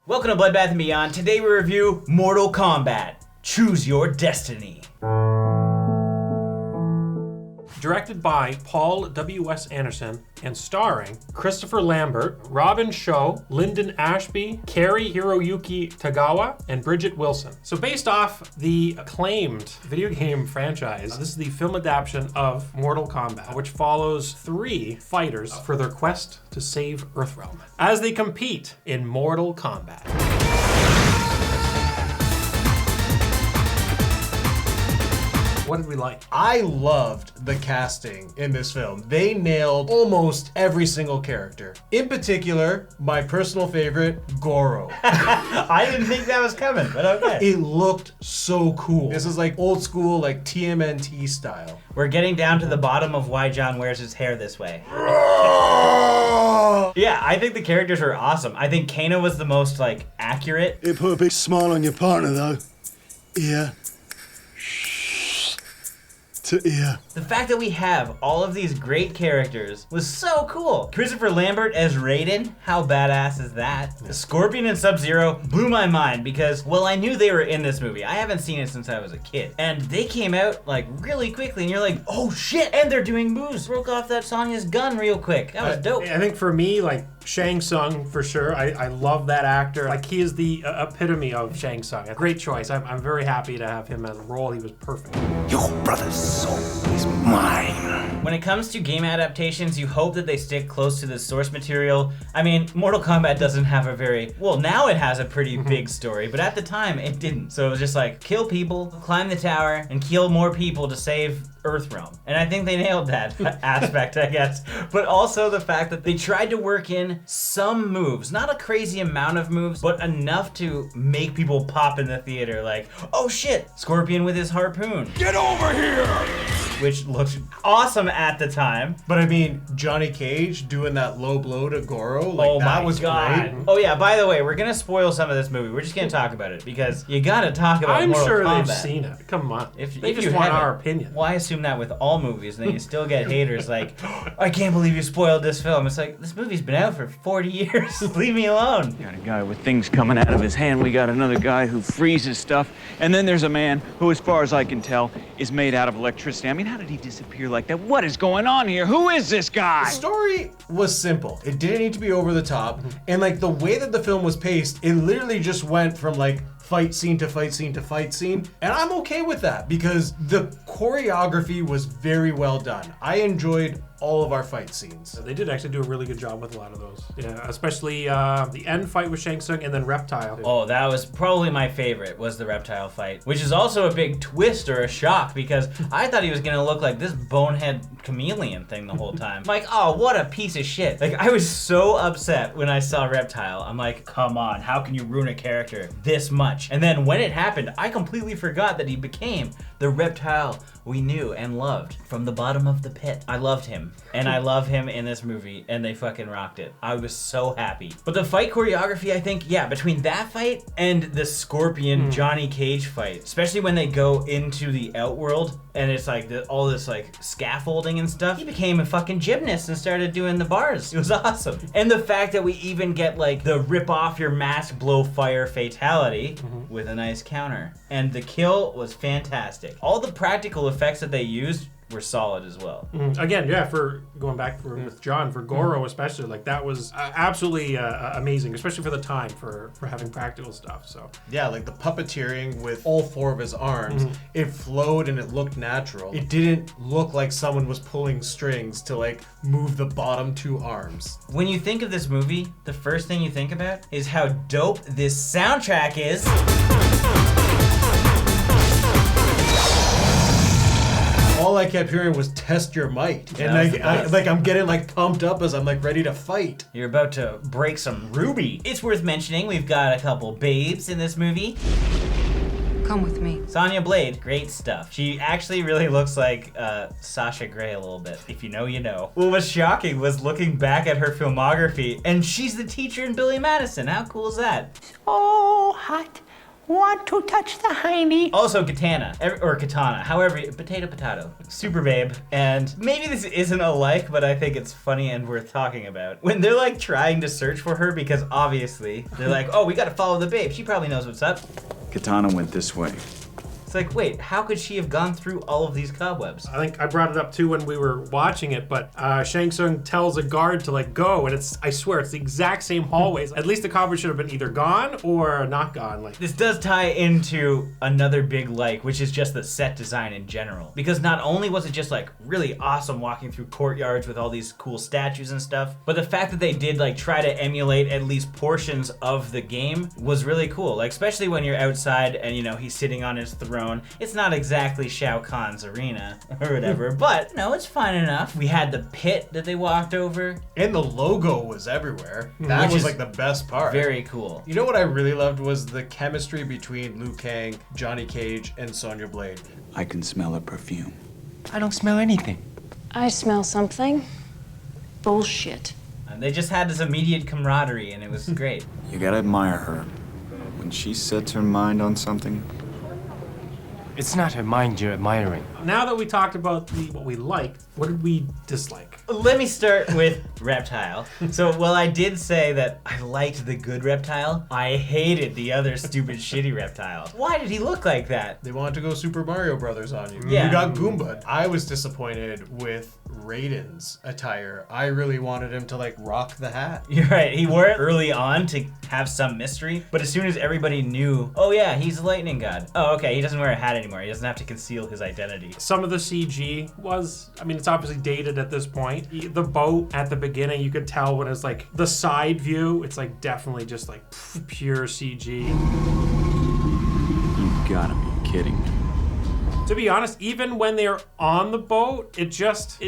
Welcome to Bloodbath and Beyond. Today we review Mortal Kombat. Choose your destiny. Directed by Paul W.S. Anderson and starring Christopher Lambert, Robin Shou, Linden Ashby, Kari Hiroyuki Tagawa, and Bridget Wilson. So based off the acclaimed video game franchise, this is the film adaptation of Mortal Kombat, which follows 3 fighters for their quest to save Earthrealm as they compete in Mortal Kombat. What did we like? I loved the casting in this film. They nailed almost every single character. In particular, my personal favorite, Goro. I didn't think that was coming, but okay. It looked so cool. This is like old school, like TMNT style. We're getting down to the bottom of why John wears his hair this way. Yeah, I think the characters are awesome. I think Kano was the most accurate. It put a big smile on your partner though. Yeah. To ear. The fact that we have all of these great characters was so cool. Christopher Lambert as Raiden, how badass is that? The Scorpion and Sub-Zero blew my mind because, well, I knew they were in this movie. I haven't seen it since I was a kid. And they came out really quickly and you're like, oh shit, and they're doing moves. Broke off that Sonya's gun real quick. That was dope. I think for me, Shang Tsung for sure. I love that actor. He is the epitome of Shang Tsung. A great choice. I'm very happy to have him as a role. He was perfect. Your brother's soul is mine. When it comes to game adaptations, you hope that they stick close to the source material. I mean, Mortal Kombat doesn't have a now it has a pretty big story, but at the time it didn't. So it was just kill people, climb the tower, and kill more people to save Earthrealm. And I think they nailed that aspect, I guess. But also the fact that they tried to work in some moves, not a crazy amount of moves, but enough to make people pop in the theater oh shit, Scorpion with his harpoon. Get over here! Which looked awesome at the time. But I mean, Johnny Cage doing that low blow to Goro, that was God. great. Oh yeah, by the way, we're gonna spoil some of this movie. We're just gonna talk about it because you gotta talk about I'm Mortal sure Kombat. they've seen it. Come on. If they you just want haven't, our opinion. Why assume that with all movies? And then you still get haters I can't believe you spoiled this film. It's this movie's been out for 40 years. Leave me alone. We got a guy with things coming out of his hand. We got another guy who freezes stuff. And then there's a man who, as far as I can tell, is made out of electricity. I mean, how did he disappear like that? What is going on here? Who is this guy? The story was simple. It didn't need to be over the top. And the way that the film was paced, it literally just went from fight scene to fight scene to fight scene. And I'm okay with that because the choreography was very well done. I enjoyed all of our fight scenes. They did actually do a really good job with a lot of those. Yeah, especially the end fight with Shang Tsung and then Reptile. Oh, that was probably my favorite, was the Reptile fight, which is also a big twist or a shock because I thought he was gonna look like this bonehead chameleon thing the whole time. Oh, what a piece of shit. I was so upset when I saw Reptile. I'm come on, how can you ruin a character this much? And then when it happened, I completely forgot that he became the Reptile we knew and loved from the bottom of the pit. I loved him, and I love him in this movie, and they fucking rocked it. I was so happy. But the fight choreography, I think, between that fight and the Scorpion Johnny Cage fight, especially when they go into the Outworld, and it's all this scaffolding and stuff, he became a fucking gymnast and started doing the bars. It was awesome. And the fact that we even get the rip off your mask, blow fire fatality with a nice counter. And the kill was fantastic. All the practical effects that they used were solid as well. Again, for going back with John, for Goro especially, that was absolutely amazing, especially for the time for having practical stuff. So yeah, the puppeteering with all 4 of his arms, it flowed and it looked natural. It didn't look like someone was pulling strings to move the bottom 2 arms. When you think of this movie, the first thing you think about is how dope this soundtrack is. All I kept hearing was "test your might," and I'm getting pumped up as I'm ready to fight. You're about to break some ruby. It's worth mentioning we've got a couple babes in this movie. Come with me. Sonya Blade, great stuff. She actually really looks like Sasha Grey a little bit. If you know, you know. What was shocking was looking back at her filmography, and she's the teacher in Billy Madison. How cool is that? Oh, hot. Want to touch the hiney? Also Katana, however, potato, super babe. And maybe this isn't a like, but I think it's funny and worth talking about. When they're like trying to search for her, because obviously they're like, oh, we gotta follow the babe. She probably knows what's up. Katana went this way. It's like, wait, how could she have gone through all of these cobwebs? I think I brought it up too when we were watching it, but Shang Tsung tells a guard to like go, and I swear it's the exact same hallways. At least the cobweb should have been either gone or not gone. Like this does tie into another big like, which is just the set design in general. Because not only was it just like really awesome walking through courtyards with all these cool statues and stuff, but the fact that they did like try to emulate at least portions of the game was really cool. Like especially when you're outside and you know he's sitting on his throne. It's not exactly Shao Kahn's arena or whatever, but no, it's fine enough. We had the pit that they walked over. And the logo was everywhere. That was like the best part. Very cool. You know what I really loved was the chemistry between Liu Kang, Johnny Cage, and Sonya Blade. I can smell a perfume. I don't smell anything. I smell something. Bullshit. And they just had this immediate camaraderie and it was great. You gotta admire her. When she sets her mind on something, It's not her mind you're admiring. now that we talked about what we liked, what did we dislike? Let me start with Reptile. So while I did say that I liked the good Reptile, I hated the other stupid shitty Reptile. Why did he look like that? They wanted to go Super Mario Brothers on you. Yeah. You got Goomba. I was disappointed with Raiden's attire. I really wanted him to like rock the hat. You're right, he wore it early on to have some mystery, but as soon as everybody knew, oh yeah, he's the lightning god. Oh, okay, he doesn't wear a hat anymore. He doesn't have to conceal his identity. Some of the CG was, I mean, it's obviously dated at this point. The boat at the beginning, you could tell when it's like the side view, it's like definitely just like pure CG. you gotta be kidding me. To be honest, even when they're on the boat, it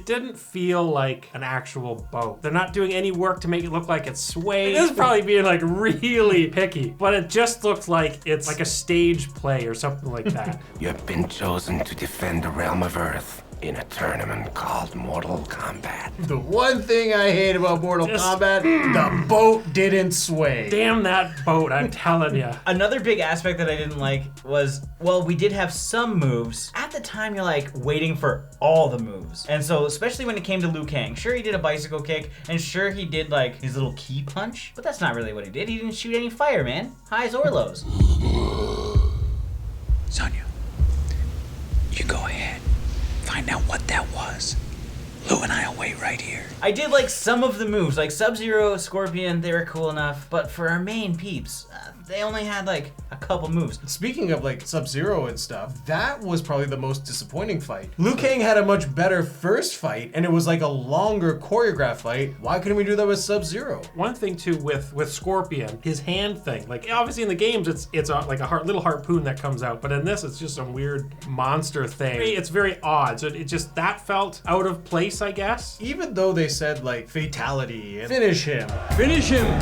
didn't feel like an actual boat. They're not doing any work to make it look like it's swaying. This is probably being like really picky, but it just looks like it's like a stage play or something like that. You have been chosen to defend the realm of Earth in a tournament called Mortal Kombat. The one thing I hate about Mortal Kombat, the boat didn't sway. Damn that boat, I'm telling you. Another big aspect that I didn't like was, well, we did have some moves. At the time, you're like waiting for all the moves. And so, especially when it came to Liu Kang, sure he did a bicycle kick, and sure he did like his little key punch, but that's not really what he did. He didn't shoot any fire, man. Highs or lows. Sonya, you go ahead. Find out what that was. Lou and I'll wait right here. I did like some of the moves, like Sub-Zero, Scorpion, they were cool enough, but for our main peeps, they only had like a couple moves. Speaking of like Sub-Zero and stuff, that was probably the most disappointing fight. Liu Kang had a much better first fight, and it was like a longer choreographed fight. Why couldn't we do that with Sub-Zero? One thing too with Scorpion, his hand thing, like obviously in the games it's like a little harpoon that comes out, but in this it's just some weird monster thing. It's very odd, so it just, that felt out of place, I guess. Even though they said like fatality and finish him. Finish him!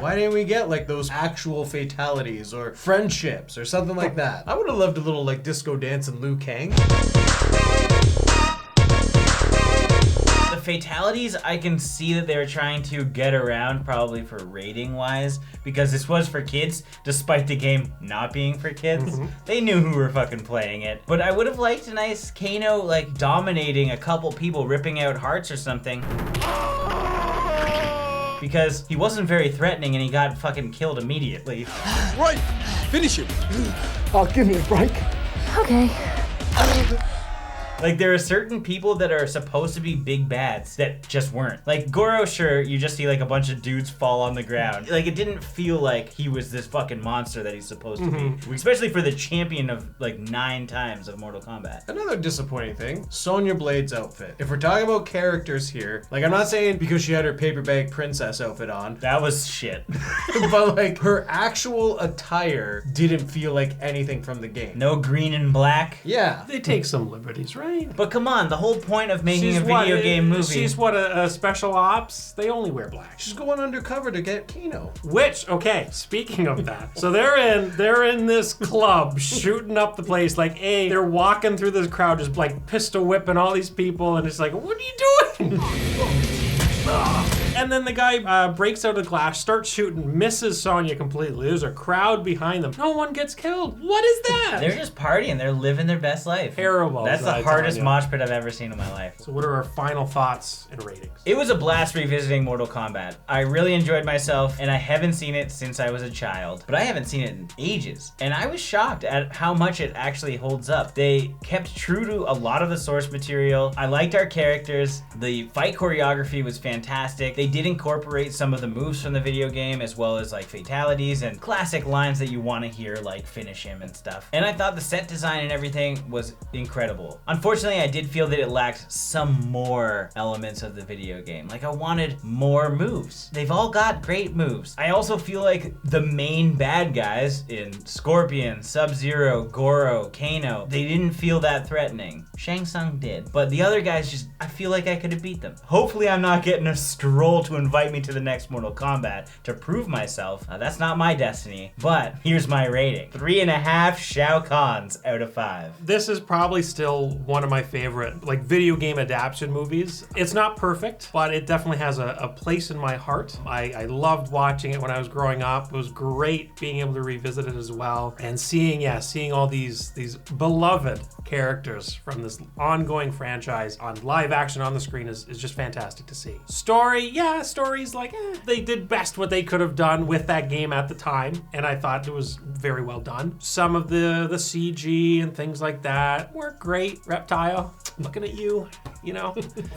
Why didn't we get like those actual fatalities or friendships or something like that? I would have loved a little like disco dance in Liu Kang. The fatalities, I can see that they were trying to get around probably for rating wise, because this was for kids, despite the game not being for kids. They knew who were fucking playing it. But I would have liked a nice Kano like dominating a couple people, ripping out hearts or something. Because he wasn't very threatening and he got fucking killed immediately. Right, finish him. Oh, give me a break. Okay. Like, there are certain people that are supposed to be big bads that just weren't. Like, Goro, sure, you just see like a bunch of dudes fall on the ground. Like, it didn't feel like he was this fucking monster that he's supposed to be. Especially for the champion of like 9 times of Mortal Kombat. Another disappointing thing, Sonya Blade's outfit. If we're talking about characters here, like I'm not saying because she had her paper bag princess outfit on, That was shit. but like her actual attire didn't feel like anything from the game. No green and black. Yeah. They take some liberties, right? But come on, the whole point of making a video game movie. She's what, a special ops? They only wear black. She's going undercover to get Kano. Which, okay, speaking of that, so they're in this club shooting up the place, like, hey, they're walking through this crowd just like pistol whipping all these people, and it's like, what are you doing? And then the guy breaks out of glass, starts shooting, misses Sonya completely. There's a crowd behind them. No one gets killed. What is that? They're just partying. They're living their best life. Terrible. That's the hardest mosh pit I've ever seen in my life. So what are our final thoughts and ratings? It was a blast revisiting Mortal Kombat. I really enjoyed myself, and I haven't seen it since I was a child. But I haven't seen it in ages. And I was shocked at how much it actually holds up. They kept true to a lot of the source material. I liked our characters. The fight choreography was fantastic. They did incorporate some of the moves from the video game, as well as like fatalities and classic lines that you want to hear, like finish him and stuff. And I thought the set design and everything was incredible. Unfortunately, I did feel that it lacked some more elements of the video game. Like, I wanted more moves. They've all got great moves. I also feel like the main bad guys in Scorpion, Sub-Zero, Goro, Kano, they didn't feel that threatening. Shang Tsung did. But the other guys just, I feel like I could have beat them. Hopefully I'm not getting a scroll to invite me to the next Mortal Kombat to prove myself. That's not my destiny. But here's my rating. 3.5 Shao Kahns out of 5. This is probably still one of my favorite like video game adaptation movies. It's not perfect, but it definitely has a place in my heart. I loved watching it when I was growing up. It was great being able to revisit it as well and seeing all these beloved characters from this ongoing franchise on live action on the screen is just fantastic to see. Story's like, they did best what they could have done with that game at the time, and I thought it was very well done. Some of the CG and things like that weren't great. Reptile, looking at you,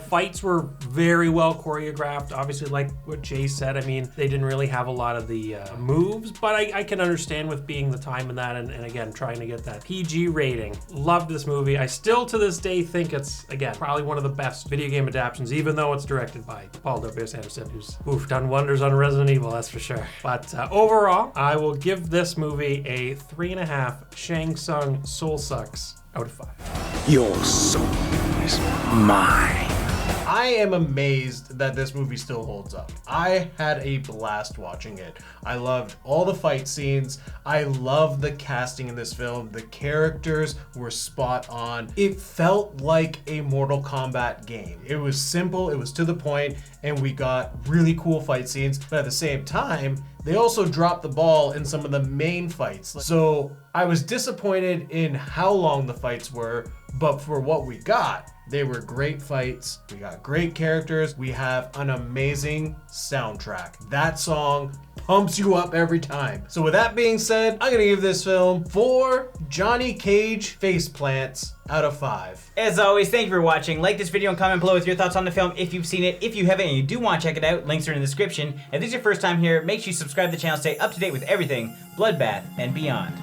Fights were very well choreographed. Obviously, like what Jay said, I mean, they didn't really have a lot of the moves, but I can understand with being the time in that, and again, trying to get that PG rating. Loved this movie. I still to this day think it's, again, probably one of the best video game adaptations, even though it's directed by Paul W.S. Anderson, who's done wonders on Resident Evil, that's for sure. But overall, I will give this movie a 3.5 Shang Tsung Soul Sucks out of 5. Your soul is mine. I am amazed that this movie still holds up. I had a blast watching it. I loved all the fight scenes. I love the casting in this film. The characters were spot on. It felt like a Mortal Kombat game. It was simple, it was to the point, and we got really cool fight scenes. But at the same time, they also dropped the ball in some of the main fights. So I was disappointed in how long the fights were, but for what we got, they were great fights. We got great characters. We have an amazing soundtrack. That song pumps you up every time. So with that being said, I'm gonna give this film 4 Johnny Cage faceplants out of 5. As always, thank you for watching. Like this video and comment below with your thoughts on the film if you've seen it. If you haven't and you do want to check it out, links are in the description. If this is your first time here, make sure you subscribe to the channel, stay up to date with everything Bloodbath and beyond.